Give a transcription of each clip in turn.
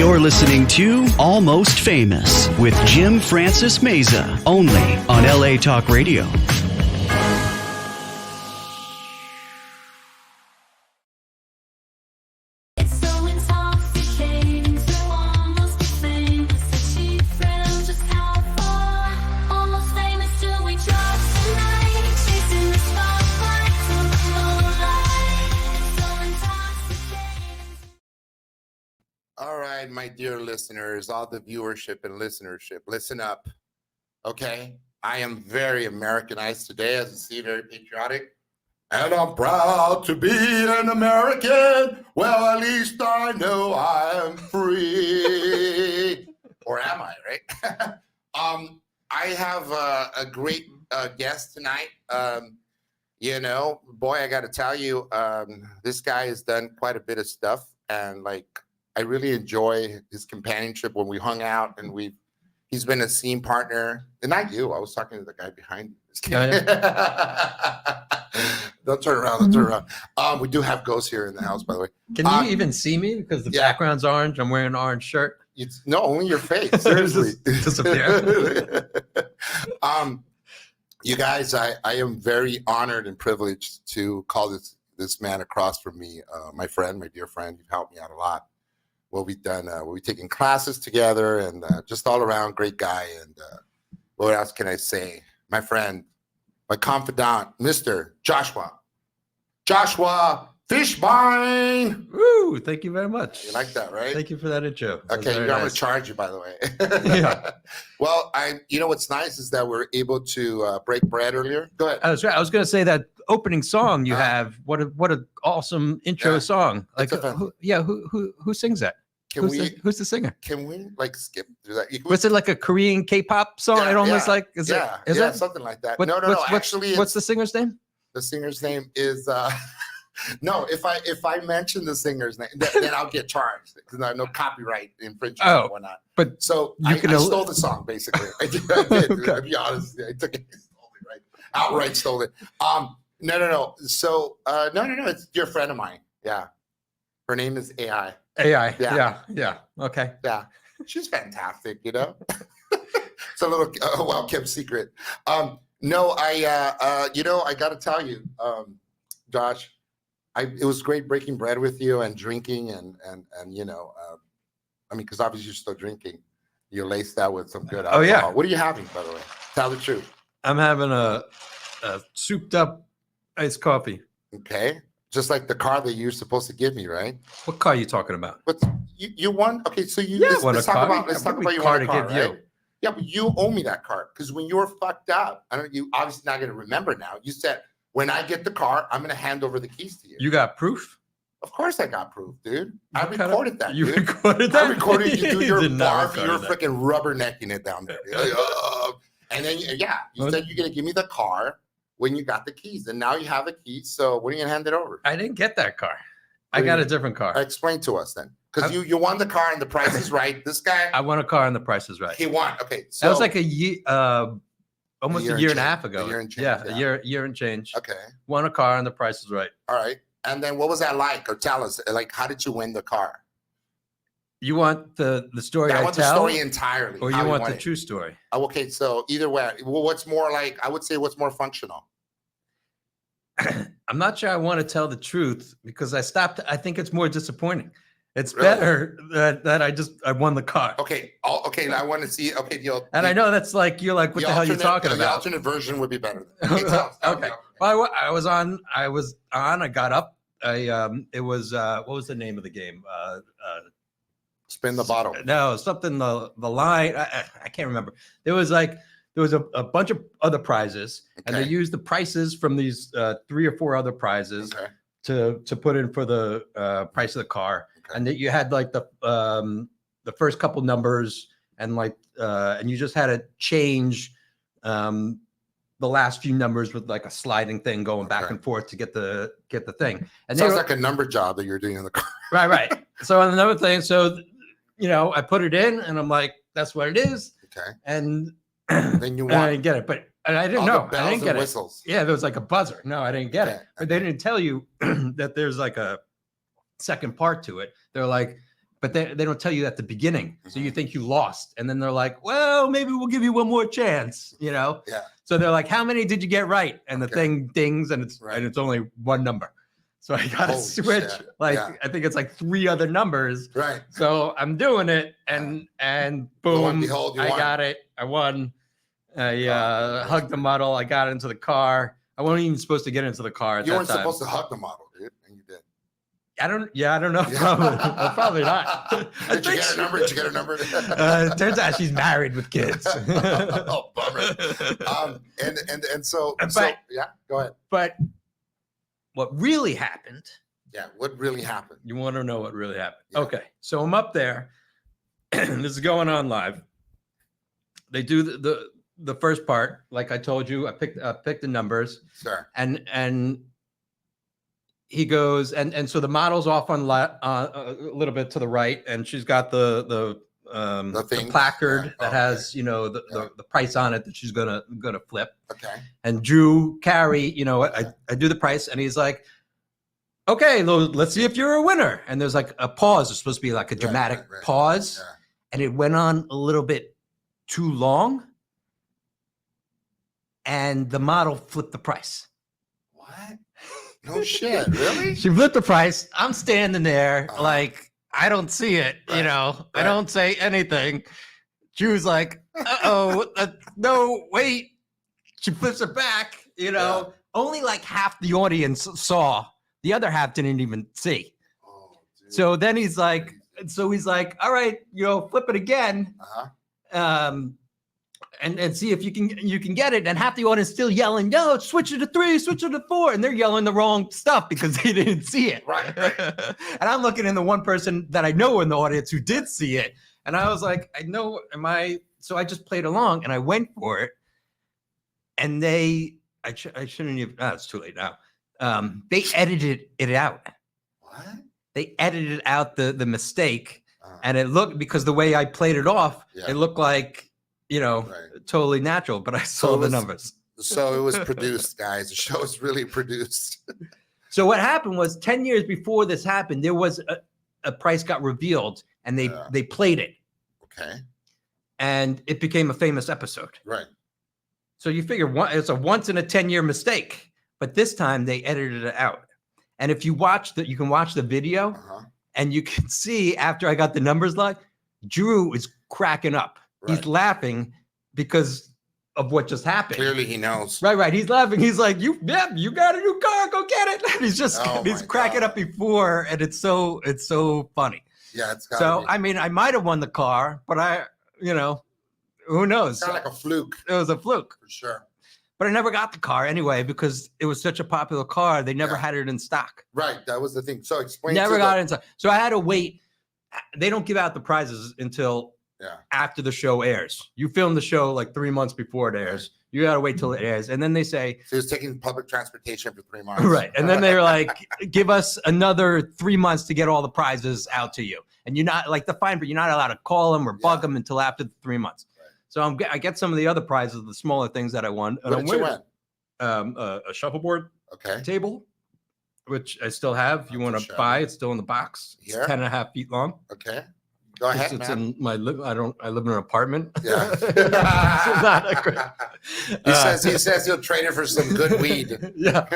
You're listening to Almost Famous with Jim Francis Meza, only on LA Talk Radio. All right, my dear listeners, all the viewership and listenership, listen up, okay? I am very Americanized today, as you see, very patriotic. And I'm proud to be an American. Well, at least I know I am free. Or am I, right? I have a great guest tonight. Boy, I got to tell you, this guy has done quite a bit of stuff. And I really enjoy his companionship when we hung out, and he's been a scene partner. And not you. I was talking to the guy behind you. Don't turn around. We do have ghosts here in the house, by the way. Can you even see me? Because the background's orange. I'm wearing an orange shirt. No, only your face. Seriously. Disappear. You guys, I am very honored and privileged to call this man across from me, my dear friend. You've helped me out a lot. We've taken classes together, and just all around great guy. And what else can I say? My friend, my confidant, Mr. Joshua Fishbein. Woo! Thank you very much. You like that, right? Thank you for that intro. Okay, I'm going to charge you, by the way. Yeah. Well, what's nice is that we're able to break bread earlier. Go ahead. I was going to say that opening song you have. What an awesome intro song. Who sings that? Who's the singer? Can we skip through that? Was it like a Korean K-pop song? Yeah, it almost is it something like that? What's the singer's name? The singer's name is no. If I mention the singer's name, then I'll get charged because I know copyright infringement and whatnot. But so I stole the song basically. I did. Okay. To be honest, I took it, stole it, right? Outright stole it. No. So no. It's a dear friend of mine. Yeah, her name is AI. AI. Yeah. Okay. Yeah. She's fantastic, It's a little well-kept secret. I got to tell you, Josh, it was great breaking bread with you and drinking and because obviously you're still drinking. You're laced out with some good alcohol. Oh, yeah. What are you having, by the way? Tell the truth. I'm having a souped up iced coffee. Okay. Just like the car that you're supposed to give me, right? What car are you talking about? But you won. Okay, so let's talk about your car, right? Yeah, but you owe me that car because when you were fucked up, you obviously not going to remember now. You said when I get the car, I'm going to hand over the keys to you. You got proof? Of course, I got proof, dude. I recorded that. You recorded that? I recorded you do your barf. You're freaking rubbernecking it down there. And then you said you're going to give me the car when you got the keys, and now you have the keys. So when are you gonna hand it over? I didn't get that car. I got a different car. Explain to us then, because you won the car and the price is right. This guy, I won a car and the price is right. He won. Okay, so that was like a year, almost a year and a half ago. A year and change, a year and change. Okay, won a car and the price is right. All right, and then what was that like? Or tell us, how did you win the car? You want the story I want tell? The story entirely. Or you want the true story? Okay, so either way, what's more I would say what's more functional? I'm not sure I want to tell the truth because I stopped. I think it's more disappointing. It's better that I won the car. Okay. Okay. I want to see. Okay. And I know that's you're like, what the hell are you talking about? The alternate version would be better. Okay. Well, I was on. I got up. It was what was the name of the game? Spin the bottle. No, something the line. I can't remember. There was a bunch of other prizes, and they used the prices from these 3 or 4 other prizes to put in for the price of the car. Okay. And that you had the first couple numbers, and and you just had to change the last few numbers with a sliding thing going back and forth to get the thing. And sounds like a number job that you're doing in the car. Right. So another thing, I put it in, and I'm like, that's what it is. Okay. And then you won. I didn't get it, but I didn't know. I didn't get whistles. Yeah, there was a buzzer. No, I didn't get it. But they didn't tell you that there's a second part to it. They're like, but they don't tell you at the beginning. So you think you lost. And then they're like, well, maybe we'll give you one more chance, you know? Yeah. So they're like, how many did you get right? And the thing dings and it's only one number. So I got to switch. Shit. Like, I think it's like 3 other numbers. Right. So I'm doing it and boom, behold, I got it. I won. I hugged the model. I got into the car. I wasn't even supposed to get into the car at that time. You weren't supposed to hug the model, dude, and you did. I don't know. Probably not. Did you get a number? Did you get a number? It turns out she's married with kids. Oh, bummer. And so yeah, go ahead. But what really happened? Yeah, what really happened? You want to know what really happened? Yeah. Okay, so I'm up there. This is going on live. They do the first part, like I told you. I picked the numbers. Sure. And he goes and so the model's off on a little bit to the right, and she's got the placard that has the price on it that she's gonna flip. Okay. And Drew Carey, I do the price, and he's like, okay, let's see if you're a winner. And there's like a pause. It's supposed to be like a dramatic pause, and it went on a little bit too long, and the model flipped the price. What? No shit, really? She flipped the price. I'm standing there like I don't see it, I don't say anything. Drew's like, no, wait. She flips it back, only like half the audience saw. The other half didn't even see. Oh, dude. So then he's like, all right, flip it again. And see if you can get it. And half the audience still yelling, no, switch it to 3, switch it to 4. And they're yelling the wrong stuff because they didn't see it. Right. And I'm looking in the one person that I know in the audience who did see it. And I was like, so I just played along and I went for it. And I shouldn't even, it's too late now. They edited it out. What? They edited out the mistake. And it looked, because the way I played it off, it looked like, totally natural, but I saw the numbers. So it was produced, guys. The show was really produced. So what happened was 10 years before this happened, there was a price got revealed and they played it. Okay. And it became a famous episode. Right. So you figure it's a once in a 10-year mistake, but this time they edited it out. And if you you can watch the video and you can see after I got the numbers like Drew is cracking up. Right. He's laughing because of what just happened. Clearly he knows. Right. He's laughing. He's like, you got a new car, go get it. And he's cracking up before, and it's so funny. Yeah, it's so I mean, I might have won the car, but who knows? It's kind of like a fluke. It was a fluke. For sure. But I never got the car anyway because it was such a popular car. They never had it in stock. Right. That was the thing. So explain. Never got it in stock. So I had to wait. They don't give out the prizes until after the show airs. You film the show like 3 months before it airs. Right. You got to wait till it airs. And then they say. So he was taking public transportation for 3 months. Right. And then they're like, give us another 3 months to get all the prizes out to you. And you're not like the fine, but you're not allowed to call them or bug them until after the 3 months. Right. So I get some of the other prizes, the smaller things that I won. What did you win? A shuffleboard table, which I still have. You want to buy? It's still in the box. It's 10.5 feet long. Okay. Go ahead, it's in my I live in an apartment. Yeah. He says he'll trade it for some good weed. Yeah.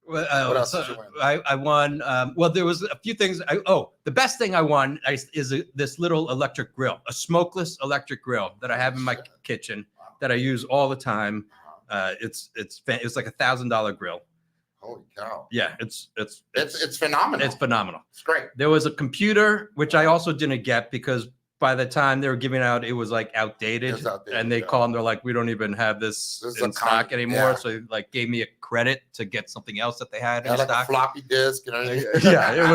What else did you win? I won. Well, there was a few things. The best thing I won is this little electric grill, a smokeless electric grill that I have in my kitchen that I use all the time. It's like $1,000 grill. Holy cow! Yeah, it's phenomenal. It's phenomenal. It's great. There was a computer which I also didn't get because by the time they were giving out, it was like outdated. And they called and they're like, we don't even have this in stock anymore. Yeah. So like gave me a credit to get something else that they had in like stock. A floppy disk. Yeah, it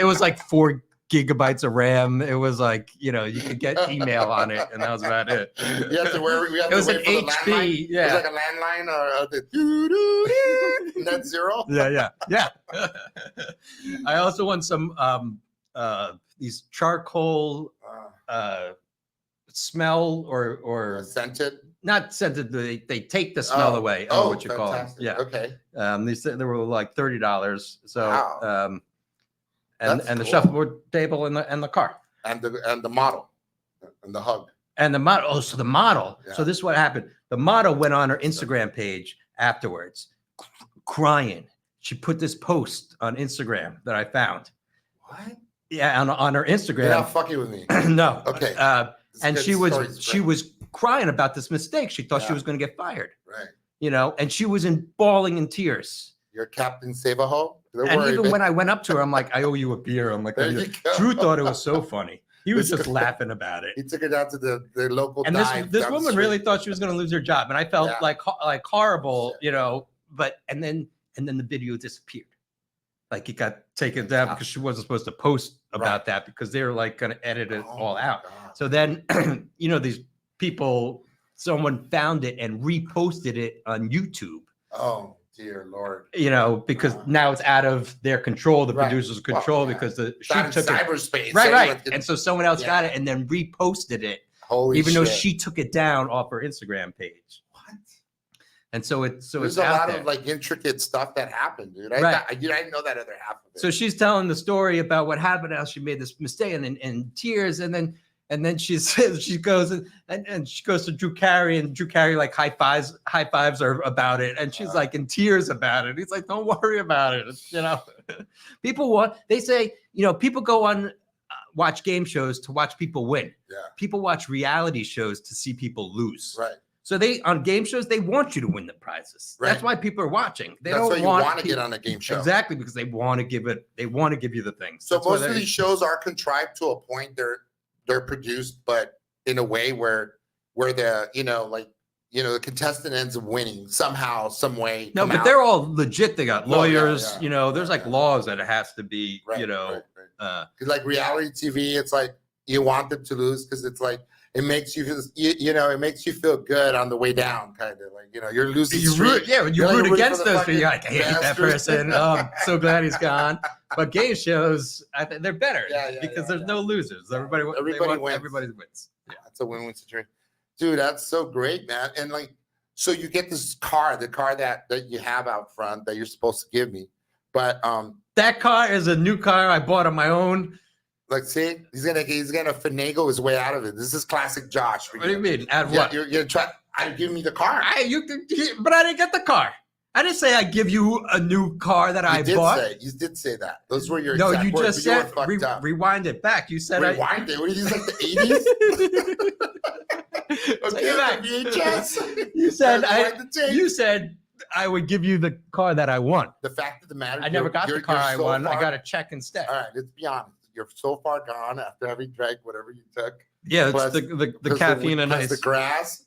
was like 4 gigabytes of RAM. It was like, you could get email on it, and that was about it. You have to it was an HP. Yeah, it was like a landline or the net zero. Yeah. I also won some these charcoal smell or scented. not scented. They take the smell away. Oh, what you call them? Yeah. Okay. They said they were like $30. So, Wow. And That's the cool. shuffleboard table and the car and the model and the hug. And the model. Oh, so the model. Yeah. So this is what happened. The model went on her Instagram page afterwards, crying. She put this post on Instagram that I found. What? Yeah, on her Instagram. You're not fucking with me. No. Okay. And she was crying about this mistake. She thought she was going to get fired. Right. You know, and she was bawling in tears. You're Captain Save-A-Ho? And even when I went up to her, I'm like, I owe you a beer. I'm like, Drew thought it was so funny. He was just laughing about it. He took her down to the local and dive. This woman really thought she was going to lose her job. And I felt like horrible, Shit. you know, and then the video disappeared. Like it got taken down because she wasn't supposed to post about that because they were like going to edit it all out. God. So then, you know, these people, someone found it and reposted it on YouTube. Oh, dear Lord. You know, because now it's out of their control, the producer's control, because she took cyberspace. It. Right. And so someone else got it and then reposted it. Holy even shit. though she took it down off her Instagram page. What? And so there's it's a out lot there. of like intricate stuff that happened, dude. Right. I didn't know that other half of it. So she's telling the story about what happened, how she made this mistake, and in tears, and then she says she goes and she goes to Drew Carey, and Drew Carey like high fives her about it, and she's like in tears about it. He's like, don't worry about it. You know, they say, you know, people go on watch game shows to watch people win. Yeah. People watch reality shows to see people lose. Right. So on game shows, they want you to win the prizes. Right. That's why people are watching. That's why you want to get on a game show. Exactly, because they want to give you the things. So most of these shows are contrived to a point. They're produced, but in a way where the the contestant ends up winning somehow, some way. No, but they're all legit. They got lawyers. Yeah. You know, there's like laws that it has to be. Right, you know, right. Like reality TV, it's like you want them to lose because it's like it makes you feel, it makes you feel good on the way down, kind of like you're losing. You root against those people. You're like, I hate that person. Oh, I'm so glad he's gone. But game shows, they're better because there's no losers. Everybody wins. Everybody wins. Yeah, it's a win-win situation. Dude, that's so great, man. And like, so you get this car, the car that you have out front that you're supposed to give me, but that car is a new car I bought on my own. Like, see, he's gonna finagle his way out of it. This is classic Josh. What do you mean? At what? You're gonna try. Give me the car. But I didn't get the car. I didn't say I give you a new car that I bought. You did say that. Those were your no. Exact You words, just said rewind it back. You said rewind it. What are these like the 80s? Okay, VHS. You said I would give you the car that I won. The fact of the matter, I never got the car I won. I got a check instead. All right, let's be honest. You're so far gone after having drank whatever you took. Yeah, it's the caffeine and ice. The grass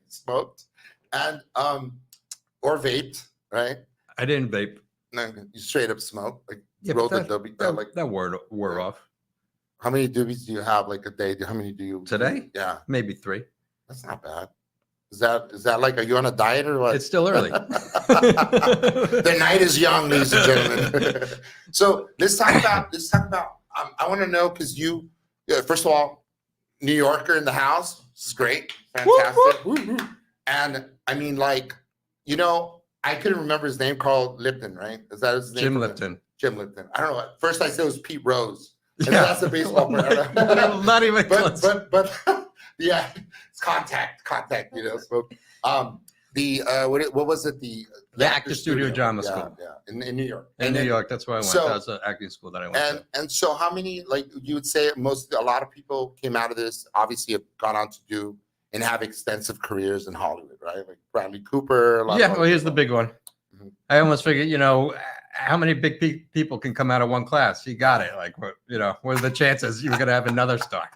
smoked and or vaped, right? I didn't vape. No, you straight up smoked. Like rolled the doobie. That wore off. How many doobies do you have like a day? How many do you today? Yeah, maybe 3. That's not bad. Is that like, are you on a diet or what? It's still early. The night is young, ladies and gentlemen. So let's talk about. I want to know because you, first of all, New Yorker in the house. This is great, fantastic. Woo, woo. And I mean, like, I couldn't remember his name. Carl Lipton, right? Is that his name? Jim Lipton. Jim Lipton. I don't know. At first, I said it was Pete Rose. And yeah, that's a baseball player. Not even close. But yeah, it's contact. So, what was it? The Actor Studio Drama School. Yeah, in New York. In New York, that's where I went. That was an acting school that I went to. And so, how many? Like you would say, a lot of people came out of this. Obviously, have gone on to do and have extensive careers in Hollywood, right? Like Bradley Cooper. Well, here's the big one. Mm-hmm. I almost figured, how many big people can come out of one class? You got it. Like, what are the chances you're going to have another star?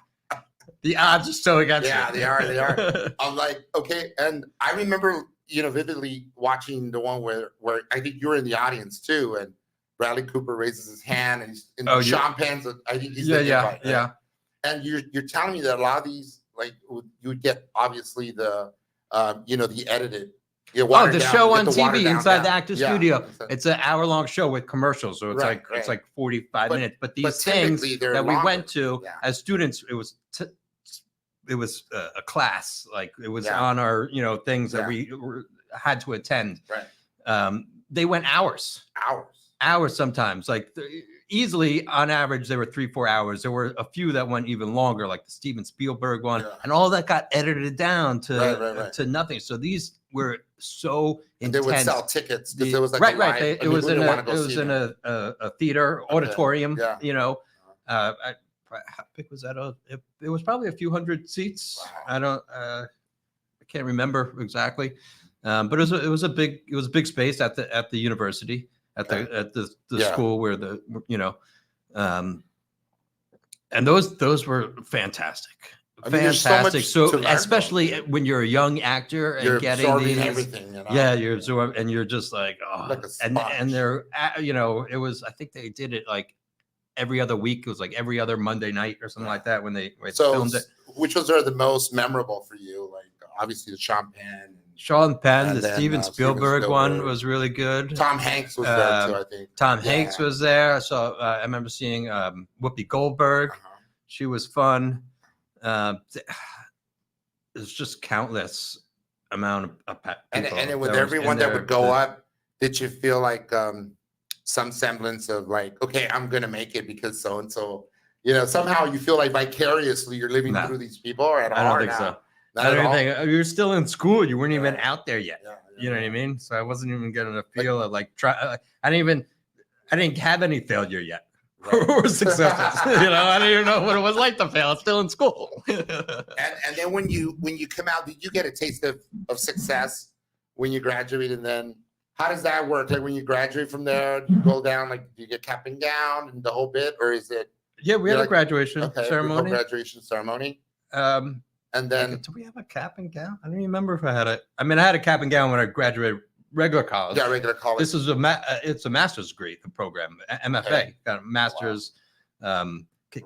The odds are so against you. Yeah, they are. I'm like, okay. And I remember, vividly watching the one where I think you were in the audience too. And Bradley Cooper raises his hand and he's in Sean Penn's. I think he's yeah. And you're telling me that a lot of these, like, you would get obviously the edited. The show on TV inside the Actor Studio. It's an hour-long show with commercials, so it's it's like 45 minutes. But these things that we went to as students, it was it was a class, like it was Yeah. on our, you know, things that Yeah. we had to attend. Right. They went hours sometimes, like easily on average, they were 3-4 hours. There were a few that went even longer, like the Steven Spielberg one, Yeah. and all that got edited down to Right. to nothing. So these were so And they intense. would sell tickets because it was like right, a right. live, They, I it mean, was who in didn't wanna a go it was see in them? a theater auditorium. Yeah. You know, how big was that? It was probably a few hundred seats. Wow. I can't remember exactly, but it was a big space at the university, at the Yeah. school where the, you know, and those were fantastic. I mean, there's so much to So learn from especially it. when you're a young actor and You're getting absorbing these, everything, you know? yeah, you're absorbing, and you're just like, oh, Like a and sponge. they're, you know, it was, I think they did it like every other week. It was like every other Monday night or something like that when they So, filmed it. which ones are the most memorable for you? Like, obviously, the Sean Penn. Sean Penn, And the then, Steven Steven Spielberg one Spielberg. was really good. Tom Hanks was there too, I think. Tom Hanks was there. So I remember seeing Whoopi Goldberg. Uh-huh. She was fun. There's just countless amount of people. And then with everyone that would go up, did you feel like some semblance of like, okay, I'm gonna make it because so and so, you know, somehow you feel like vicariously you're living through these people, or at all? I don't or think not? so. Not I at don't all? think you're still in school. You weren't even Yeah. out there yet. Yeah, You know what I mean? So I wasn't even getting a feel of like try. I didn't have any failure yet. Right. Or successes. You know, I didn't even know what it was like to fail. It's still in school. And then when you come out, did you get a taste of success when you graduate? And then how does that work? Like when you graduate from there, you go down, like do you get cap and gown and the whole bit, or is it? Yeah, we had a graduation ceremony. Graduation ceremony. And then do we have a cap and gown? I don't even remember if I had it. I mean, I had a cap and gown when I graduated regular college. Yeah, regular college. This is it's a master's degree, the program, MFA, Okay. got a master's. Wow.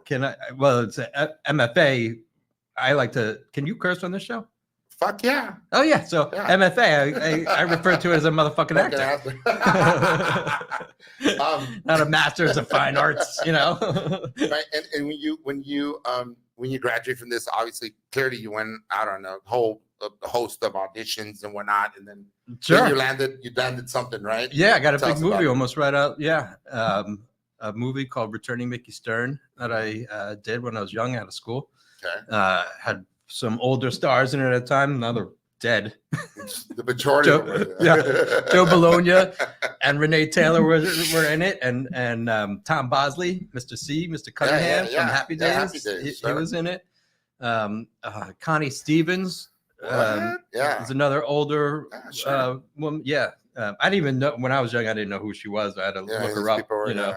Can I? Well, it's a MFA. I like to. Can you curse on this show? Fuck yeah. Oh yeah. So Yeah. MFA, I refer to it as a motherfucking actor. Not a master's of fine arts, you know. Right. And when you graduate from this, obviously, clearly you went out on a host of auditions and whatnot, and then you landed something, right? Yeah, I got a Tell big us about movie it. almost right out. Yeah, a movie called Returning Mickey Stern that I did when I was young out of school. Okay. Had some older stars in it at the time. Now they're dead. The majority of them. Joe Bologna and Renee Taylor were in it, and Tom Bosley, Mr. C, Mr. Cunningham from Happy Days. Happy Days, he was in it. Connie Stevens. Is another older woman. Yeah. I didn't even know when I was young. I didn't know who she was. I had to look her up. You know,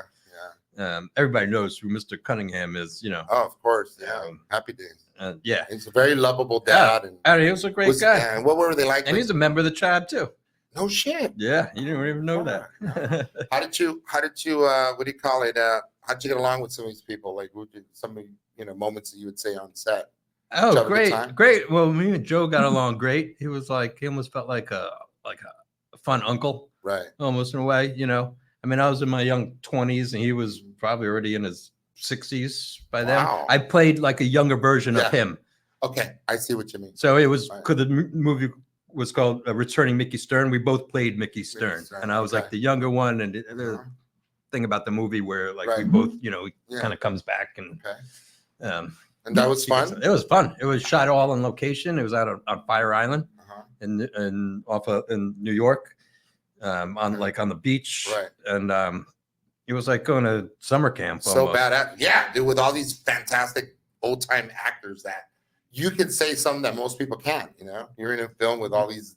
everybody knows who Mr. Cunningham is. You know. Oh, of course. Yeah. Happy Days. Yeah. He's a very lovable dad, and he was a great guy. And what were they like? And he's a member of the tribe too. No shit. Yeah, you didn't even know that. How did you? What do you call it? How'd you get along with some of these people? Like, some moments that you would say on set? Oh, great. Well, me and Joe got along great. He was like, he almost felt like a fun uncle, right? Almost in a way, you know. I mean, I was in my young 20s, and he was probably already in his 60s by then. I played like a younger version of him. Okay, I see what you mean. So it was because the movie was called Returning Mickey Stern. We both played Mickey Stern, and I was like the younger one. And the thing about the movie where like we both, he kind of comes back and. And that was fun. It was fun. It was shot all on location. It was out on Fire Island, in New York, on the beach, right? And it was like going to summer camp. So badass, yeah, dude. With all these fantastic old time actors that you can say something that most people can't. You know, you're in a film with all these,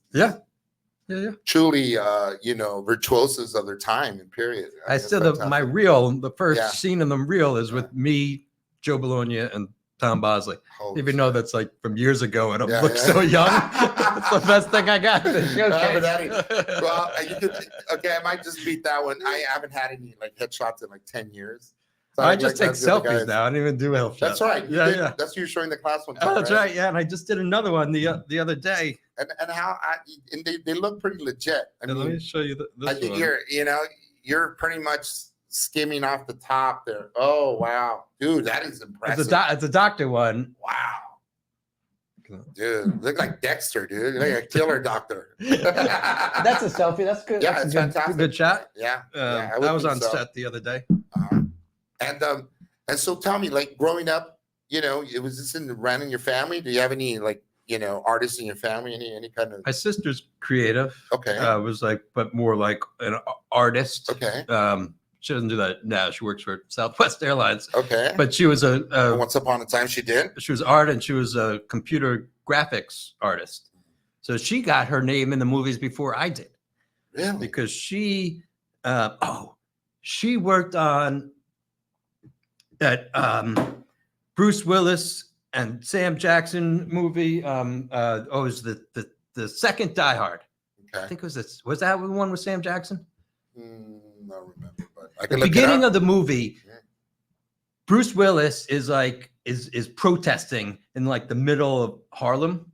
truly, virtuosos of their time and period. I still the first scene in the reel is with me, Joe Bologna, and Tom Bosley. Even though that's like from years ago and I look so young. It's the best thing I got. Well, I might just beat that one. I haven't had any like headshots in like 10 years. So I just take selfies now. I don't even do health shots. That's right. Yeah. That's what you're showing the class one. Oh, that's right. Yeah, and I just did another one the other day. And they look pretty legit. Let me show you this. I think you're pretty much skimming off the top there. Oh wow, dude, that is impressive. It's a doctor one. Wow. Dude, look like Dexter, dude. You're like a killer doctor. That's a selfie. That's good. Yeah, That's it's a good, fantastic. good shot. Yeah, I was think on so. set the other day. And so tell me, like growing up, it was this ran in your family? Do you have any like artists in your family? Any kind of? My sister's creative. Okay. Was like, but more like an artist. Okay. She doesn't do that now. She works for Southwest Airlines. Okay. But she was once upon a time she did. She was art, and she was a computer graphics artist. So she got her name in the movies before I did. Really? Because she worked on that Bruce Willis and Sam Jackson movie. It was the second Die Hard. Okay. I think it was this. Was that the one with Sam Jackson? I don't remember, but I The can look beginning it up. of the movie, Bruce Willis is like is protesting in like the middle of Harlem,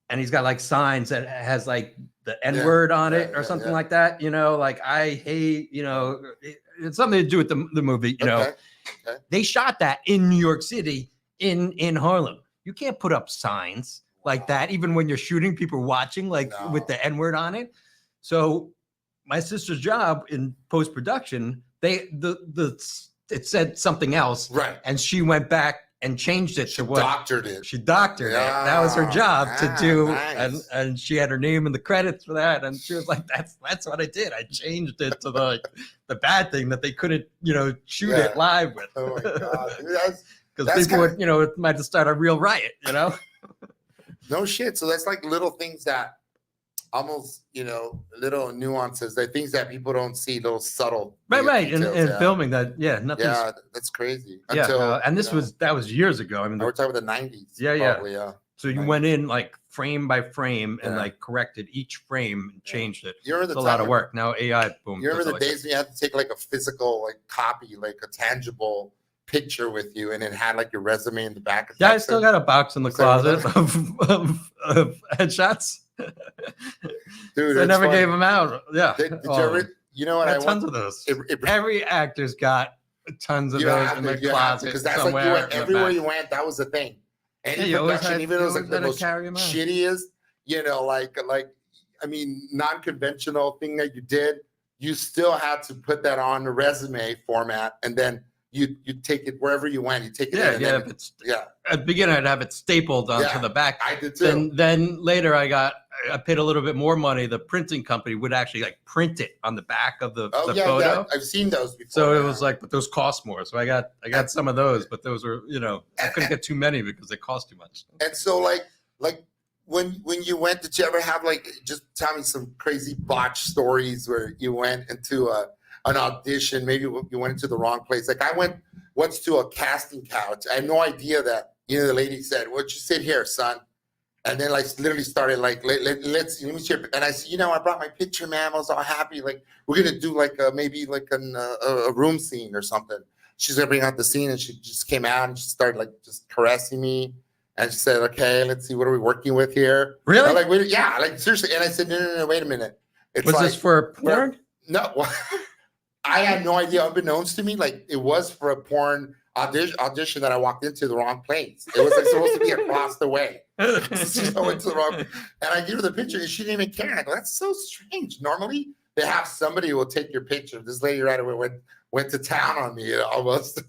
and he's got like signs that has like the N-word on it or something like that. Like I hate. It's something to do with the movie. Okay. They shot that in New York City in Harlem. You can't put up signs like that, even when you're shooting, people watching, like with the N-word on it. So my sister's job in post-production, it said something else. Right. And she went back and changed it to what doctored it. She doctored it. That was her job to do. Nice. And she had her name in the credits for that. And she was like, that's what I did. I changed it to the bad thing that they couldn't, shoot it live with. Oh my God. Because people would, it might have started a real riot, No shit. So that's like little things that almost, little nuances, like things that people don't see, little subtle. Right. And filming that, nothing. Yeah, that's crazy. And that was years ago. I mean, we're talking about the 90s. Probably, yeah. So you went in like frame by frame and like corrected each frame and changed it. It's a lot of work. Now AI, boom. You remember the days when you had to take like a physical like copy, like a tangible picture with you, and it had like your resume in the back? I still got a box in the closet of headshots. Dude, I never gave them out. Yeah. Did you ever? You know what? I tons of those. Every actor's got tons of those in their closet. Because that's somewhere like you went, everywhere you went, that was the thing. Any production, even if it was like the most shittiest, non-conventional thing that you did, you still had to put that on the resume format, and then you take it wherever you went. You take it. At the beginning, I'd have it stapled onto the back. I did too. Then later, I paid a little bit more money. The printing company would actually like print it on the back of the photo. Yeah, I've seen those before. So it was like, but those cost more. So I got some of those, but those were, I couldn't get too many because they cost too much. And so like when you went, did you ever have just tell me some crazy botch stories where you went into an audition, maybe you went into the wrong place? Like I went once to a casting couch. I had no idea that, the lady said, "Well, you sit here, son." And then literally started let me share. And I said, I brought my picture, man. I was all happy. Like we're going to do maybe a room scene or something. She's going to bring out the scene, and she just came out and she started just caressing me. And she said, "Okay, let's see, what are we working with here?" Really? Seriously. And I said, no, wait a minute. Was this for porn? No, I had no idea. Unbeknownst to me, it was for a porn audition that I walked into the wrong place. It was supposed to be across the way. So I went to the wrong, and I gave her the picture, and she didn't even care. And I go, "That's so strange. Normally, they have somebody who will take your picture." This lady right away went to town on me, almost.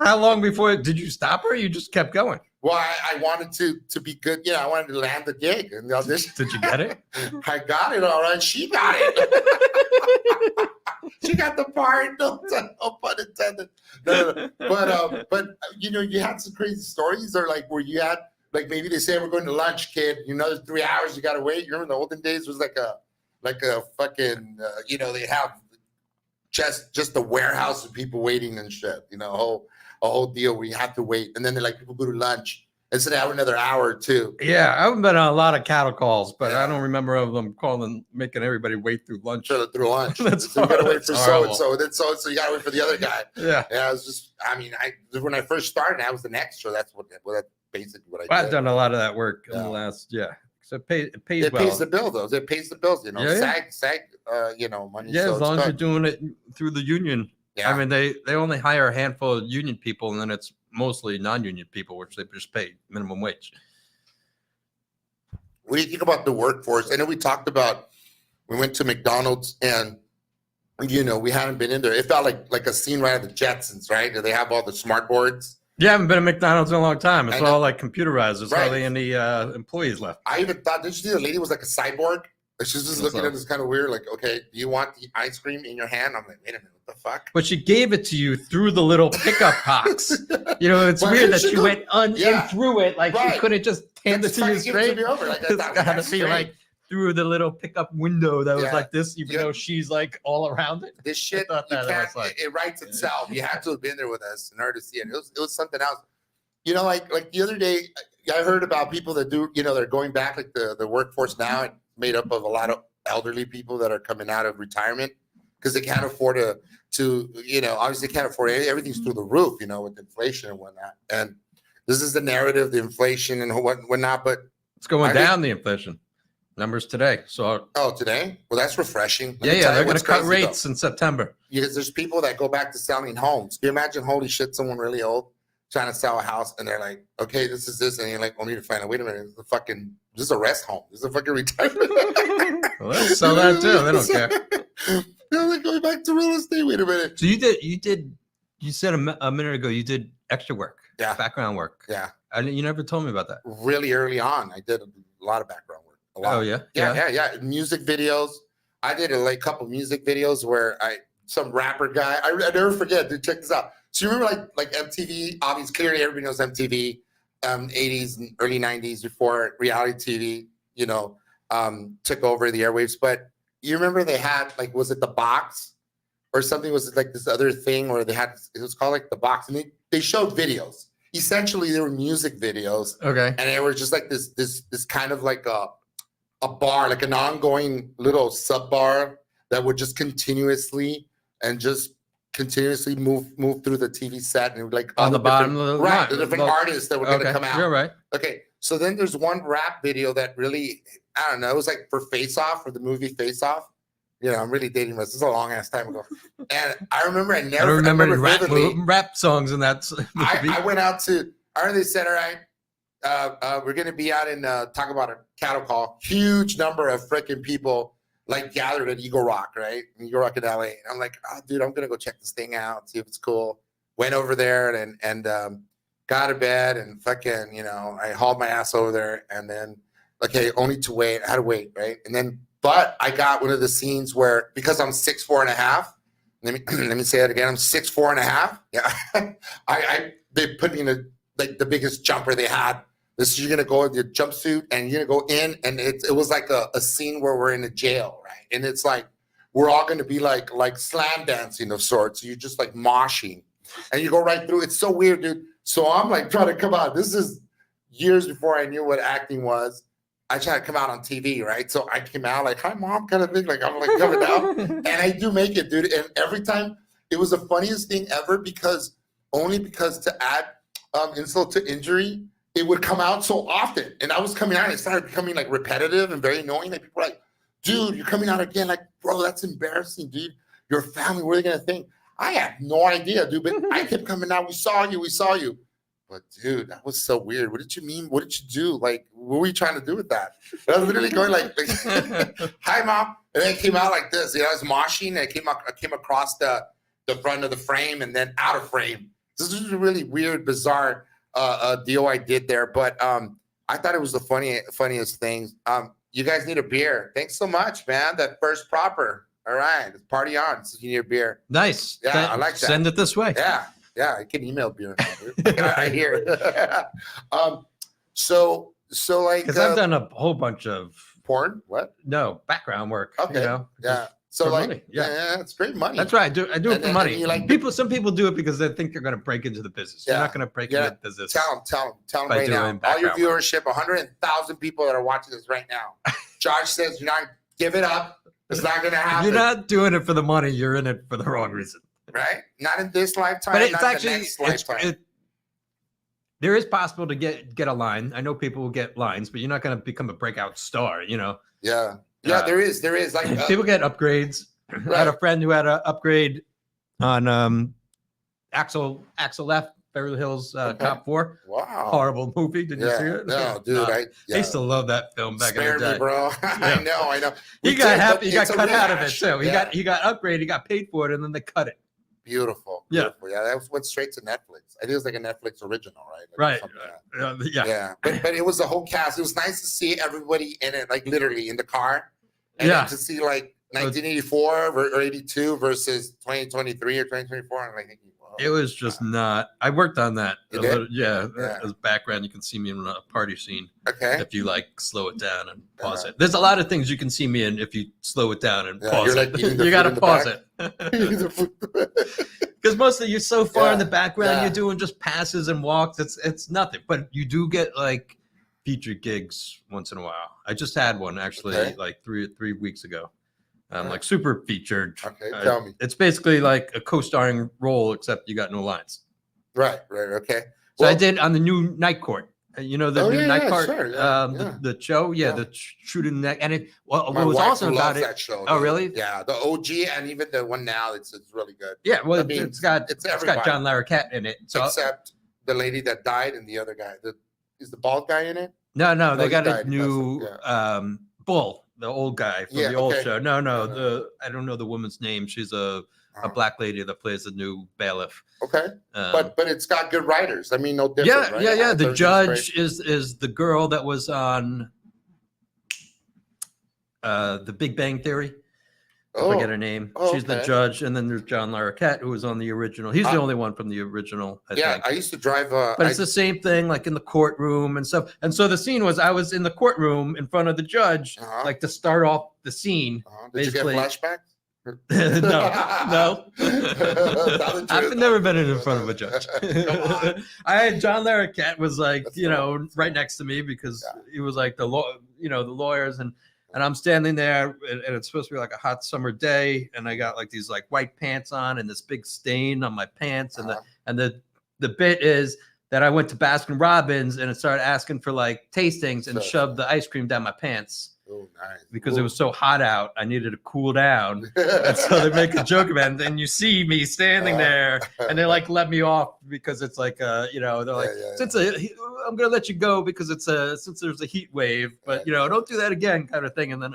How long before did you stop her? Or you just kept going? Well, I wanted to be good. I wanted to land the gig and the audition. Did you get it? I got it all right. She got it. She got the part. No pun intended. No. But you had some crazy stories, or where you had maybe they say, "We're going to lunch, kid. There's 3 hours. You got to wait." You remember in the olden days was like a fucking they have just a warehouse of people waiting and shit. A whole deal where you have to wait, and then they're people go to lunch and sit down another hour or two. Yeah, I haven't been on a lot of cattle calls, but I don't remember of them making everybody wait through lunch. Through lunch. That's so you gotta wait for so and so, then so you gotta wait for the other guy. Yeah. It was just. When I first started, I was an extra. That's basically what I did. I've done a lot of that work in the last. So it pays it well. pays the bill though. It pays the bills. SAG. Money. Yeah, so as long as you're doing it through the union. Yeah. I mean, they only hire a handful of union people, and then it's mostly non-union people, which they just pay minimum wage. What do you think about the workforce? I know we talked about, we went to McDonald's and, you know, we hadn't been in there. It felt like a scene right of the Jetsons, right? They have all the smart boards. You haven't been at McDonald's in a long time. It's all like computerized. There's hardly any employees left. I even thought, did you see the lady was like a cyborg? She's just looking at us kind of weird, like, okay, do you want the ice cream in your hand? I'm like, wait a minute, what the fuck? But she gave it to you through the little pickup box. You know, it's weird that she went in through it. Like she couldn't just hand it to you straight. It's got to be like through the little pickup window that was like this, even though she's like all around it. This shit, it writes itself. You have to have been there with us in order to see it. It was something else. You know, like the other day, I heard about people that do, you know, they're going back, like the workforce now, made up of a lot of elderly people that are coming out of retirement because they can't afford to, you know, obviously they can't afford everything's through the roof, you know, with inflation and whatnot. And this is the narrative, the inflation and whatnot, but it's going down, the inflation numbers today. So today? Well, that's refreshing. Yeah, they're going to cut rates in September. Because there's people that go back to selling homes. Can you imagine, holy shit, someone really old trying to sell a house and they're like, okay, this is this, and you're like, only to find out, wait a minute, this is a rest home. This is a fucking retirement. Well, they'll sell that too. They don't care. They're like, going back to real estate. Wait a minute. So you said a minute ago, you did extra work. Yeah. Background work. Yeah. You never told me about that. Really early on, I did a lot of background work. A lot. Oh, yeah? Yeah. Music videos. I did a couple music videos where some rapper guy, I never forget, dude, check this out. So you remember like MTV, obviously clearly everybody knows MTV, 80s and early 90s before reality TV, you know, took over the airwaves. But you remember they had was it The Box or something? Was it like this other thing where they had, it was called like The Box, and they showed videos. Essentially, they were music videos. Okay. And they were just like this kind of like a bar, like an ongoing little sub bar that would just continuously move through the TV set and like on the bottom of the different artists that were going to come out. You're right. Okay, so then there's one rap video that really, I don't know, it was like for Face Off, for the movie Face Off. You know, I'm really dating this. This is a long ass time ago, and I remember I remember rap songs in that movie. I went out to. They said, all right, we're going to be out in talk about a cattle call. Huge number of freaking people gathered at Eagle Rock, right? Eagle Rock in LA. And I'm like, oh, dude, I'm gonna go check this thing out, see if it's cool. Went over there and got to bed and fucking, you know, I hauled my ass over there and then only to wait. I had to wait, right? And then, but I got one of the scenes where, because I'm 6'4.5", let me say that again. I'm 6'4.5". Yeah, they put me in the biggest jumper they had. This you're gonna go in your jumpsuit and you're gonna go in, and it was like a scene where we're in a jail, right? And it's like we're all gonna be like slam dancing of sorts. So you're just like moshing, and you go right through. It's so weird, dude. So I'm like trying to come out. This is years before I knew what acting was. I tried to come out on TV, right? So I came out like, "Hi, mom," kind of thing. Like I'm like coming out, and I do make it, dude. And every time it was the funniest thing ever because to add insult to injury. It would come out so often, and I was coming out, and it started becoming like repetitive and very annoying. Like people were like, "Dude, you're coming out again!" Like, bro, that's embarrassing, dude. Your family, what are they gonna think? I have no idea, dude. But I kept coming out. We saw you. But dude, that was so weird. What did you mean? What did you do? Like, what were you trying to do with that? And I was literally going like "Hi, mom," and then it came out like this. You know, I was moshing, and I came across the front of the frame and then out of frame. This is a really weird, bizarre. Deal I did there, but I thought it was the funniest thing. You guys need a beer. Thanks so much, man. That first proper. All right, let's party on. So you need a beer. Nice. Yeah, I like that. Send it this way. Yeah, I can email beer. I hear. So like because I've done a whole bunch of porn. What? No, background work. Okay. You know? Yeah. So for like, money. Yeah, it's great money. That's right. I do it for money. Some people do it because they think they're going to break into the business. You're not going to break into the business. Tell them right now. All your viewership, 100,000 people that are watching this right now. Josh says, "You're not give it up. It's not going to happen." You're not doing it for the money. You're in it for the wrong reason. Right? Not in this lifetime. But it's not actually the next lifetime. There is possible to get a line. I know people will get lines, but you're not going to become a breakout star. You know. Yeah. There is like people get upgrades. Right. I had a friend who had an upgrade on axle left Beverly Hills Cop 4. Wow. Horrible movie. Did you see it? No, dude. I used to love that film back in the day. Me, bro. I know. He got happy. He got cut out of it too. He got upgraded. He got paid for it, and then they cut it. Beautiful. Yeah, that went straight to Netflix. I think it was like a Netflix original, right? Right. Yeah. But it was the whole cast. It was nice to see everybody in it, like literally in the car, and then to see like 1984 or 82 versus 2023 or 2024. I'm like, wow. It was just not. I worked on that. Yeah. As background, you can see me in a party scene. Okay. If you like slow it down and pause it. There's a lot of things you can see me in if you slow it down and pause it. You got to pause it. Because mostly you're so far in the background, you're doing just passes and walks. It's nothing. But you do get like featured gigs once in a while. I just had one actually like three weeks ago. Like super featured. Okay, tell me. It's basically like a co-starring role, except you got no lines. Right. Okay. So I did on the new Night Court. You know the new Night Court, sure, the show, the shooting neck, and it. What was awesome about it? That show, oh, really? Yeah, the OG and even the one now, it's really good. Yeah, well, it's got John Larroquette in it, so, except the lady that died and the other guy. Is the bald guy in it? No, they got a new Bull, the old guy from the old show. No, I don't know the woman's name. She's a black lady that plays the new bailiff. Okay, but it's got good writers. I mean, no different. Right? Yeah. The judge is the girl that was on The Big Bang Theory. I forget her name. She's the judge, and then there's John Larroquette, who was on the original. He's the only one from the original. I think. I used to drive. But it's the same thing, like in the courtroom and stuff. And so the scene was, I was in the courtroom in front of the judge, like to start off the scene. Did you get flashbacks? No. I've never been in front of a judge. I had John Larroquette was like, right next to me because he was like the lawyers and I'm standing there and it's supposed to be like a hot summer day and I got like these like white pants on and this big stain on my pants and the bit is that I went to Baskin Robbins and it started asking for like tastings and shoved the ice cream down my pants. Oh, nice. Because it was so hot out, I needed to cool down. And so they make a joke about it. And then you see me standing there, and they like let me off because it's like they're like, I'm gonna let you go because since there's a heat wave, but don't do that again, kind of thing. And then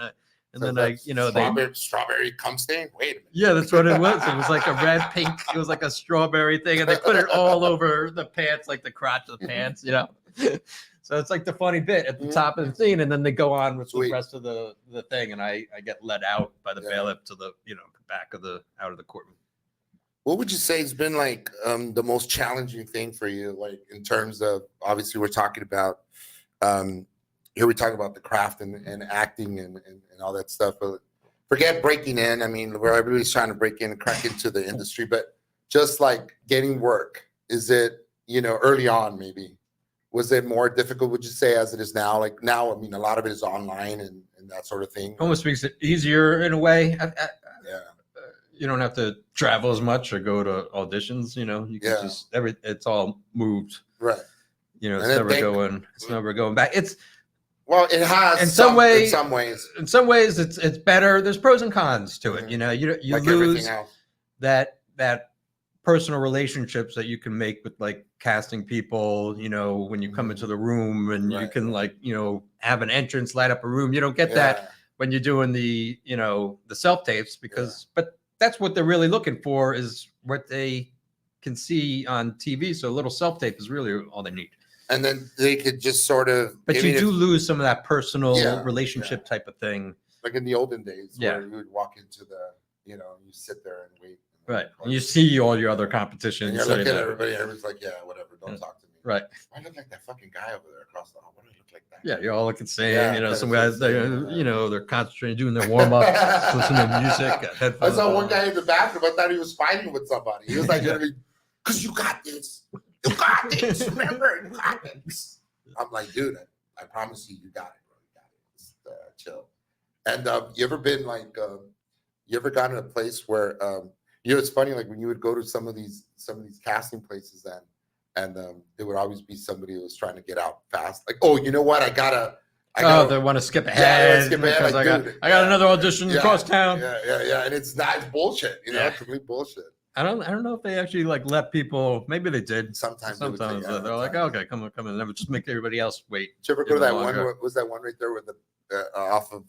strawberry cum stain. Wait a minute. Yeah, that's what it was. It was like a red pink. It was like a strawberry thing, and they put it all over the pants, like the crotch of the pants. So it's like the funny bit at the top of the scene, and then they go on with the rest of the thing, and I get let out by the bailiff to the back of out of the courtroom. What would you say has been like the most challenging thing for you, like in terms of obviously we're talking about here we talk about the craft and acting and all that stuff, but forget breaking in. I mean, where everybody's trying to break in and crack into the industry, but just like getting work, is it early on maybe? Was it more difficult, would you say, as it is now? Like now, I mean, a lot of it is online and that sort of thing. Almost makes it easier in a way. You don't have to travel as much or go to auditions. You can just it's all moved. Right. It's never going back. It has in some ways it's better. There's pros and cons to it. You like lose that personal relationships that you can make with like casting people, when you come into the room and you can like, have an entrance, light up a room. You don't get that when you're doing the self tapes but that's what they're really looking for is what they can see on TV. So a little self tape is really all they need. And then they could just sort of, but you do lose some of that personal relationship type of thing. Like in the olden days where you would walk into you sit there and wait. Right. And you see all your other competition. And you're looking at everybody, everybody's like, whatever, don't talk to me. Right. I look like that fucking guy over there across the hall. Why do I look like that? Yeah, you're all looking the same. Some guys, they're concentrating, doing their warm up, listening to music. I saw one guy in the bathroom. I thought he was fighting with somebody. He was like, because you got this. You got this. Remember, you got this. I'm like, dude, I promise you, you got it, bro. You got it. Just chill. And you ever been like, you ever gotten to a place where, it's funny, like when you would go to some of these casting places and there would always be somebody who was trying to get out fast. Like, oh, you know what? I gotta they want to skip ahead. Because I got another audition across town. Yeah. And it's bullshit, complete bullshit. I don't know if they actually like let people. Maybe they did. Sometimes They're like, okay, come on, and then just make everybody else wait. Did you ever go to that one? Was that one right there with the off of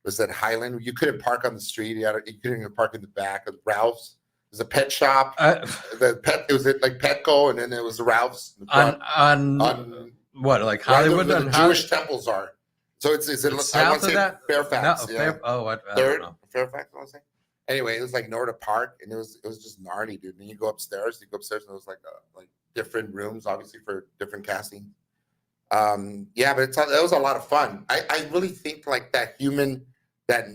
was that Highland? You couldn't park on the street. You couldn't even park in the back of Ralph's. There's a pet shop. It was like Petco, and then there was Ralph's on what, like Hollywood? Right, the Jewish temples are. So it's I want to say that? Fairfax. No, yeah. I don't know. Fairfax, I want to say. Anyway, it was like Norda Park, and it was just gnarly, dude. And then you go upstairs, and it was like different rooms, obviously for different casting. Yeah, but that was a lot of fun. I really think like that human, that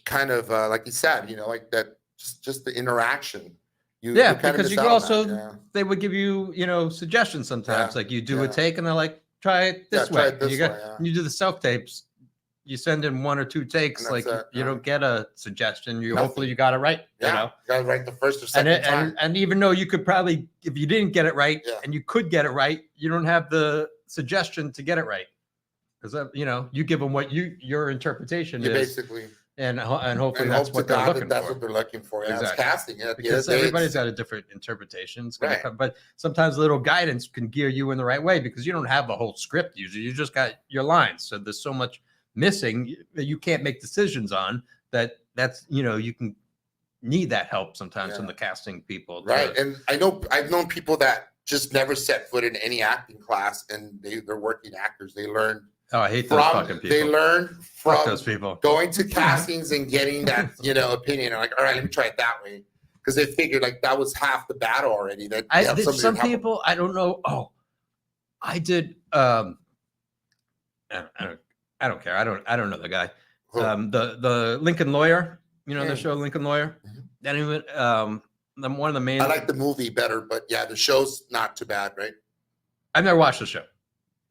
kind of like you said, like that, just the interaction. Because you could also, they would give you, suggestions sometimes. Like you do a take, and they're like, try it this way. You do the self tapes. You send in 1 or 2 takes, like you don't get a suggestion. Hopefully you got it right. You got it right the first or second time. And even though you could probably, if you didn't get it right, and you could get it right, you don't have the suggestion to get it right, because you give them what your interpretation is basically, and hopefully that's what they're looking for. That's what they're looking for. Yeah, exactly. It's casting. Because everybody's got a different interpretation. Right. But sometimes a little guidance can gear you in the right way, because you don't have the whole script usually. You just got your lines. So there's so much missing that you can't make decisions on that's you can need that help sometimes from the casting people. Right. And I've known people that just never set foot in any acting class, and they're working actors. They learn. Oh, I hate those fucking people. They learn from those people going to castings and getting that opinion. And like, all right, let me try it that way, because they figured like that was half the battle already. That some people, I don't know. Oh, I did. I don't care. I don't know the guy. The Lincoln Lawyer. The show Lincoln Lawyer. That even one of the main. I like the movie better, but yeah, the show's not too bad, right? I've never watched the show,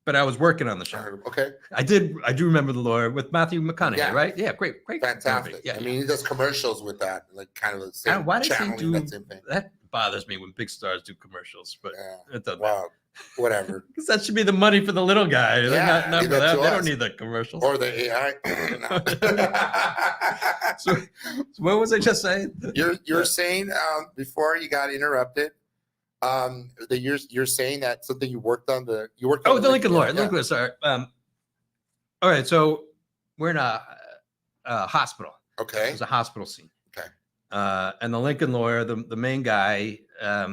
but I was working on the show. Okay. I do remember The Lawyer with Matthew McConaughey, right? Yeah, great. Fantastic. Movie. Yeah, I mean, he does commercials with that, like kind of the same. Why does he do that? Bothers me when big stars do commercials, but it doesn't. Wow. Whatever. Because that should be the money for the little guy. Yeah, not for that. They don't need the commercials. Or the AI. So what was I just saying? You're saying before you got interrupted, that you're saying that something you worked on the Lincoln Lawyer. Lincoln, sorry. All right, so we're in a hospital. Okay. There's a hospital scene. Okay. And the Lincoln Lawyer, the main guy,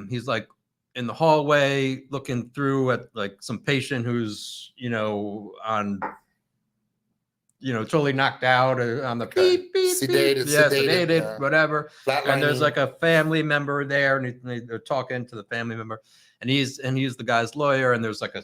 he's like in the hallway looking through at like some patient who's on totally knocked out on the beep, sedated, whatever. And there's like a family member there, and they're talking to the family member, and he's the guy's lawyer, and there's like a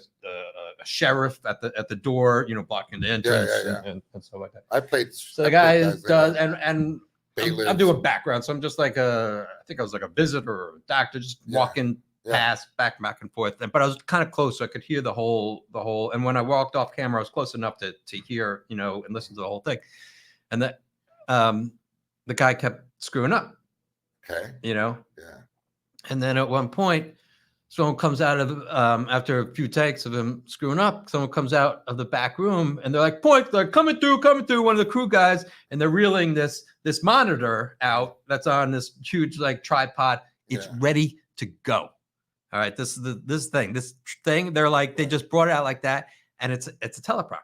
sheriff at the door, blocking the entrance and stuff like that. I played. So the guy does, and I'm doing background, so I'm just like I think I was like a visitor or a doctor, just walking past back and forth. But I was kind of close, so I could hear the whole. And when I walked off camera, I was close enough to hear, and listen to the whole thing. And that the guy kept screwing up. Okay. Yeah. And then at one point, someone comes out of after a few takes of him screwing up. Someone comes out of the back room, and they're like, they're coming through. One of the crew guys, and they're reeling this monitor out that's on this huge like tripod. It's ready to go. All right, this thing. They're like, they just brought it out like that, and it's a teleprompter.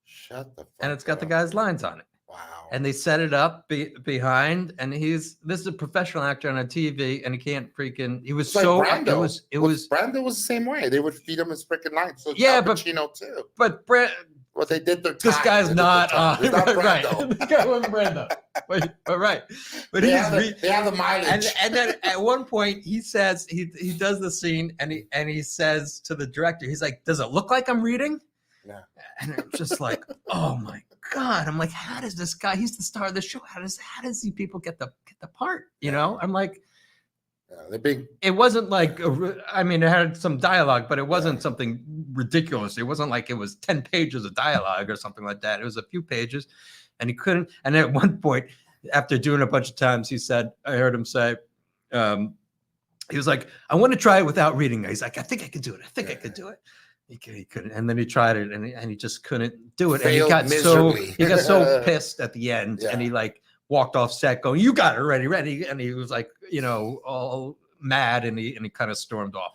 Shut the fuck and it's got the guy's lines on it. Wow. And they set it up behind, and this is a professional actor on a TV, and he can't freaking. He was it's so. Like Brando. It was. Brando was the same way. They would feed him his freaking lines. So yeah, but Pacino too. But well, they did their time. This guy's not on. Right. This guy wasn't Brando. But right. But they have the mileage. And then at one point he says he does the scene, and he says to the director, he's like, "Does it look like I'm reading?" Yeah. And it's just like, oh my God. I'm like, how does this guy? He's the star of the show. How does these people get the part? I'm like. It wasn't like, it had some dialogue, but it wasn't something ridiculous. It wasn't like it was 10 pages of dialogue or something like that. It was a few pages, and he couldn't. And at one point, after doing it a bunch of times, I heard him say, he was like, I want to try it without reading. He's like, I think I could do it. I could do it. He couldn't. And then he tried it, and he just couldn't do it. And he got so pissed at the end, and he like walked off set going, "You got it ready," and he was like, all mad, and he kind of stormed off,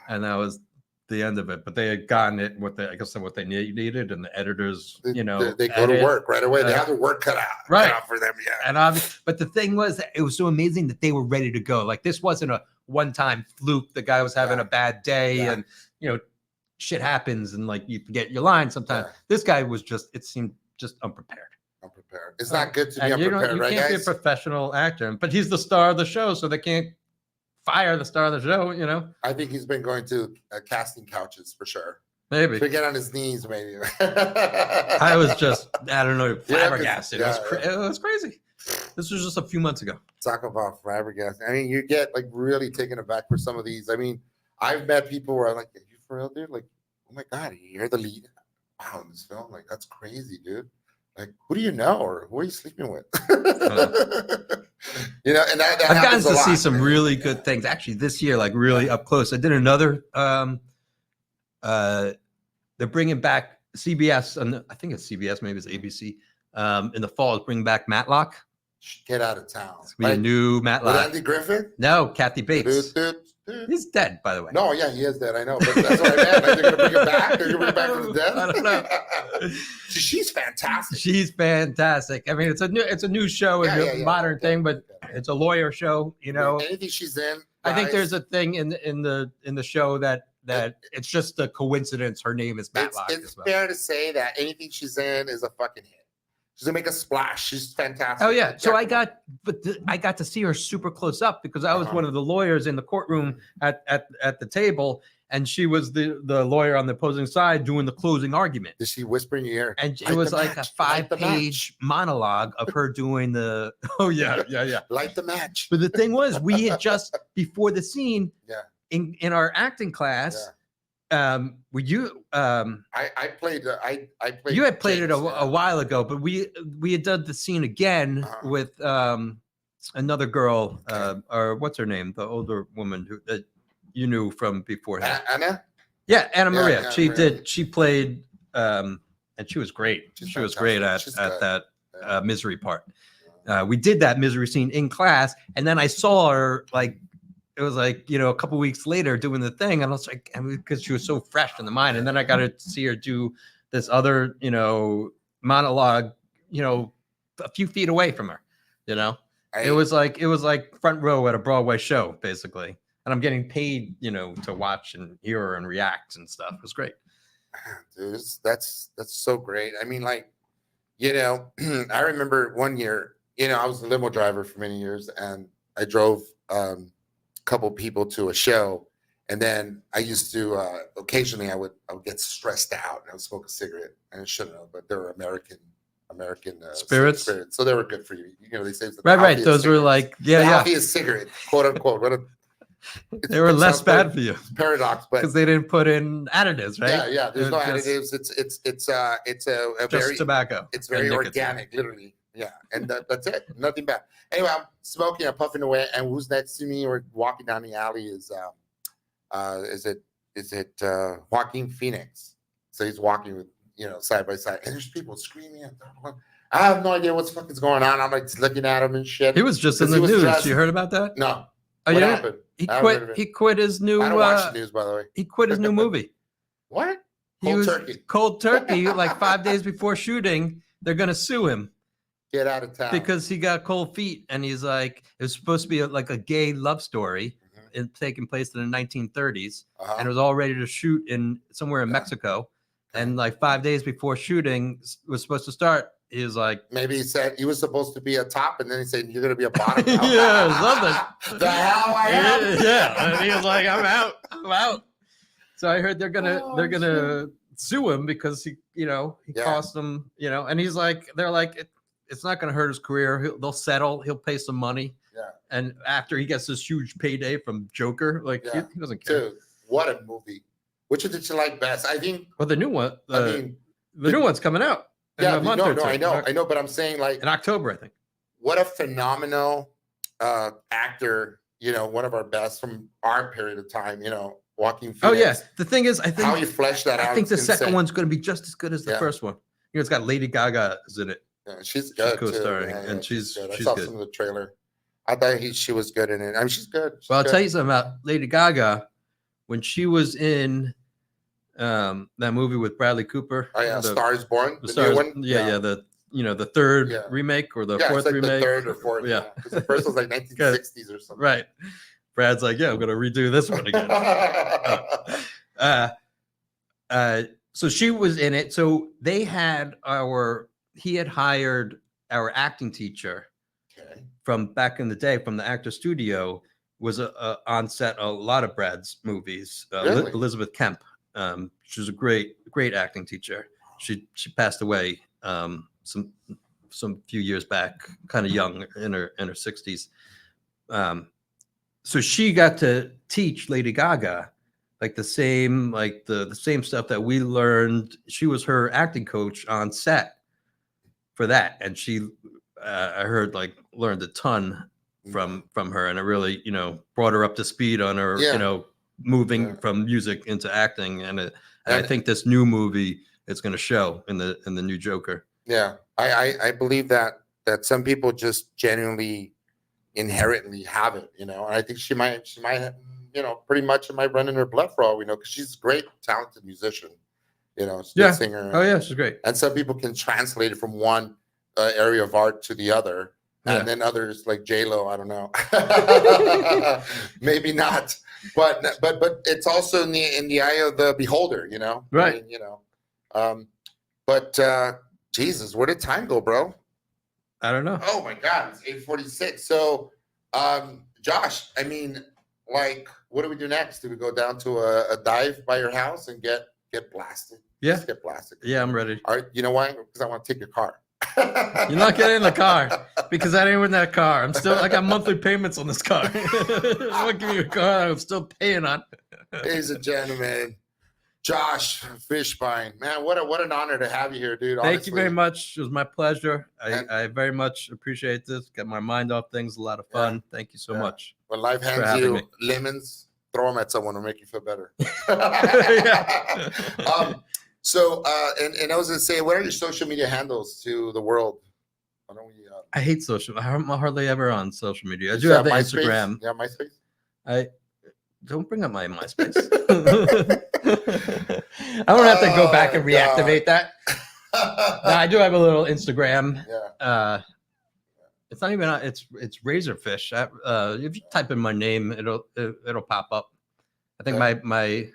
and that was the end of it. But they had gotten it what they needed, and the editors, they go to work right away. They have their work cut out for them. Yeah. And but the thing was that it was so amazing that they were ready to go. Like, this wasn't a one-time fluke. The guy was having a bad day, and shit happens, and like you forget your line sometimes. This guy was it seemed just unprepared. It's not good to be unprepared, you right, can't guys? be a professional actor, but he's the star of the show, so they can't fire the star of the show. I think he's been going to casting couches for sure. Maybe. He's been getting on his knees, maybe. I was just, I don't know, flabbergasted. It was crazy. This was just a few months ago. Talk about flabbergasted. I mean, you get like really taken aback for some of these. I mean, I've met people where I'm like, "Are you for real, dude? Like, oh my God, you're the lead. Wow, in this film. Like, that's crazy, dude. Like, who do you know, or who are you sleeping with?" And that I've gotten to see lot, some really good things actually this year, like really up close. I did another. They're bringing back CBS, and I think it's CBS, maybe it's ABC. In the fall, is bringing back Matlock. Get out of town. It's gonna be a new Matlock. With Andy Griffith? No, Kathy Bates. He's dead, by the way. No, yeah, he is dead. I know, but that's what I meant. Like, they're gonna bring him back. They're gonna bring him back from the dead. I don't know. She's fantastic. She's fantastic. I mean, it's a new show, a modern thing, but it's a lawyer show. Anything she's in. I think there's a thing in the show that it's just a coincidence. Her name is Matlock. It's fair to say that anything she's in is a fucking hit. She's gonna make a splash. She's fantastic. Oh yeah. So I got to see her super close up because I was one of the lawyers in the courtroom at the table, and she was the lawyer on the opposing side doing the closing argument. Did she whisper in your ear? And it was like a 5-page monologue of her doing the. Oh yeah. Light the match. But the thing was, we had just before the scene. In our acting class. Were you I played you had played it a while ago, but we had done the scene again with another girl, or what's her name, the older woman that you knew from before. Anna? Yeah, Anna Maria. Anna She Maria. did, she played and she was great. She was great at that misery part. We did that misery scene in class, and then I saw her like it was like, a couple weeks later doing the thing. And I was like, because she was so fresh in the mind. And then I got to see her do this other, monologue, a few feet away from her, it was like front row at a Broadway show, basically. And I'm getting paid, to watch and hear her and react and stuff. It was great. Dude, that's so great. I mean, like, I remember one year, I was a limo driver for many years, and I drove, couple people to a show, and then I used to occasionally I would get stressed out and I would smoke a cigarette, and I shouldn't have, but they were American spirits, so they were good for you. They say right. Those were like healthiest cigarette, quote unquote. They were less bad for you. Paradox, but because they didn't put in additives, right? Yeah. There's no additives. It's a very tobacco. It's very organic, literally. Yeah, and that's it. Nothing bad. Anyway, I'm smoking, I'm puffing away, and who's next to me or walking down the alley is it Joaquin Phoenix? So he's walking with side by side, and there's people screaming. I have no idea what's fucking going on. I'm like looking at him and shit. He was just in the news. Dressed. You heard about that? No. Oh, what happened? He quit his new. I don't watch the news, by the way. He quit his new movie. What? Cold Turkey. Like 5 days before shooting, they're gonna sue him. Get out of town. Because he got cold feet, and he's like, it was supposed to be like a gay love story, taking place in the 1930s, and it was all ready to shoot somewhere in Mexico. And like 5 days before shooting was supposed to start, he was like, maybe he said he was supposed to be a top, and then he said you're gonna be a bottom. Something. The hell I am. Yeah, and he was like, I'm out. So I heard they're gonna sue him because he cost them, and he's like, they're like, it's not going to hurt his career. They'll settle. He'll pay some money. Yeah. And after he gets this huge payday from Joker, he doesn't care. Dude, what a movie. Which one did you like best? I think. Well, the new one. The new one's coming out. Yeah, I know, but I'm saying like in October, I think. What a phenomenal actor. One of our best from our period of time. Joaquin Phoenix. Oh yeah. The thing is, I think how you flesh that out. I think the second one's going to be just as good as the first one. It's got Lady Gaga is in it. Yeah, she's good too. co-starring, Yeah, and she's good. I she's saw good. some of the trailer. I thought she was good in it. I mean, she's good. She's Well, I'll good. tell you something about Lady Gaga when she was in that movie with Bradley Cooper. Oh yeah, the, Stars Born, the Stars, new one. yeah, the the third remake or the fourth it's like remake, the third or fourth. Yeah, because the first was like 1960s or something. Right. Brad's like, yeah, I'm gonna redo this one again. So she was in it. So he had hired our acting teacher from back in the day from the actor studio, was on set a lot of Brad's movies. Really? Elizabeth Kemp. She was a great acting teacher. She passed away some few years back, kind of young, in her 60s. So she got to teach Lady Gaga like the same stuff that we learned. She was her acting coach on set for that, and she I heard like learned a ton from her, and it really brought her up to speed on her moving from music into acting, and I think this new movie is going to show in the new Joker. Yeah, I believe that some people just genuinely inherently have it, and I think she might pretty much it might run in her blood for all we know, because she's a great talented musician, singer. Oh yeah, she's great. And some people can translate it from one area of art to the other, and then others like J-Lo, I don't know, maybe not, but it's also in the eye of the beholder, right? I mean, but Jesus, where did time go, bro? I don't know. Oh my God, it's 8:46. So, Josh, I mean, like, what do we do next? Do we go down to a dive by your house and get blasted? Yeah, just get blasted. Yeah, I'm ready. All right, you know why? Because I want to take your car. You're not getting in the car because I didn't win that car. I got monthly payments on this car. I won't give you a car I'm still paying on. Ladies and gentlemen, Josh Fishbein, man, what an honor to have you here, dude. Thank you very much. It was my pleasure. I very much appreciate this. Get my mind off things. A lot of fun. Yeah. Thank you so much. When life hands you lemons, throw them at someone to make you feel better. So, and I was going to say, what are your social media handles to the world? Why don't we? I hate social. I'm hardly ever on social media. I do have the MySpace? Instagram. Yeah, MySpace. I don't bring up my MySpace. I don't have to go back and reactivate that. No, I do have a little Instagram. Yeah. It's not even. It's Razorfish. If you type in my name, it'll pop up. I think my.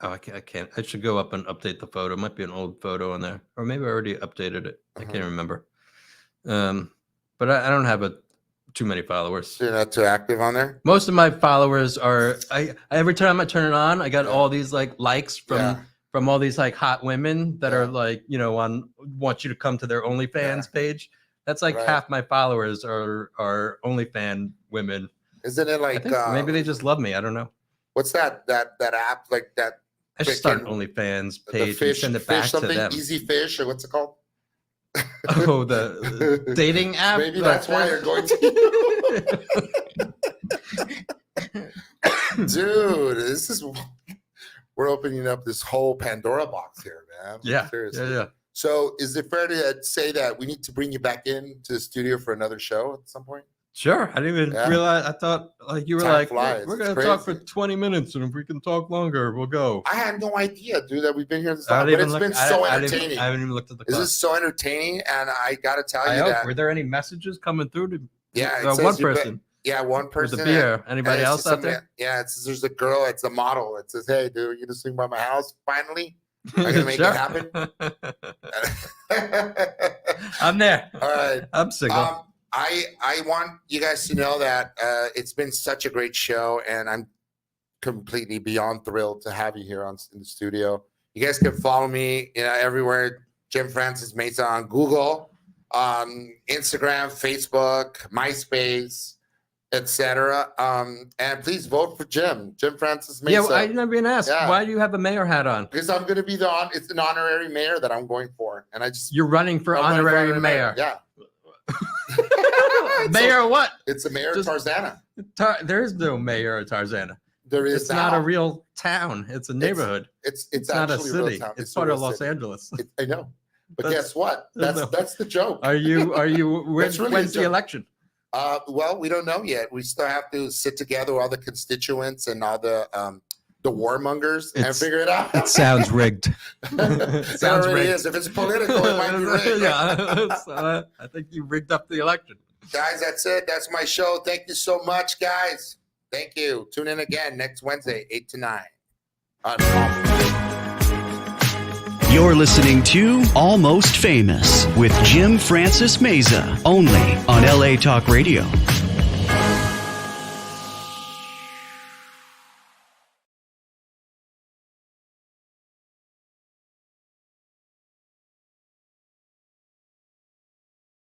Oh, I can't. I should go up and update the photo. It might be an old photo on there, or maybe I already updated it. I can't remember. But I don't have too many followers. You're not too active on there. Most of my followers are. Every time I turn it on, I got all these likes from all these hot women that are want you to come to their OnlyFans page. That's half my followers are OnlyFans women. Isn't it like maybe they just love me? I don't know. What's that app like that? I should start an OnlyFans page and send it back to them. Easy Fish, or what's it called? Oh, the dating app. Maybe that's why you're going to. Dude, we're opening up this whole Pandora box here, man. Yeah, seriously. Yeah. So, is it fair to say that we need to bring you back into the studio for another show at some point? Sure. I didn't even realize. I thought you were we're going to talk for 20 minutes, and if we can talk longer, we'll go. I had no idea, dude, that we've been here this long, but it's been so entertaining. I haven't even looked at the clock. This is so entertaining, and I got to tell you that. Were there any messages coming through? One person. One person. With a beer. Anybody else out there? Yeah, there's a girl. It's a model. It says, "Hey, dude, you gonna swing by my house finally? I'm gonna make it happen." I'm there. All right. I'm single. I want you guys to know that it's been such a great show, and I'm completely beyond thrilled to have you here in the studio. You guys can follow me everywhere. Jim Francis Mesa on Google, Instagram, Facebook, MySpace, etc. And please vote for Jim Francis Mesa. Yeah, I never been asked. Why do you have a mayor hat on? Because I'm going to be it's an honorary mayor that I'm going for, and you're running for honorary mayor. Yeah. Mayor what? It's a mayor of Tarzana. There is no mayor of Tarzana. There is It's not a real town. It's a neighborhood. It's not a actually real city. town. It's a part real of Los city. Angeles. I know, but That's- guess what? That's the joke. Are you? That's really When's a the joke. election? Well, we don't know yet. We still have to sit together, all the constituents and all the warmongers, and figure it out. It sounds rigged. It already is. If it's political, it might be rigged. Yeah, I think you rigged up the election. Guys, that's it. That's my show. Thank you so much, guys. Thank you. Tune in again next Wednesday, 8 to 9. You're listening to Almost Famous with Jim Francis Meza, only on LA Talk Radio.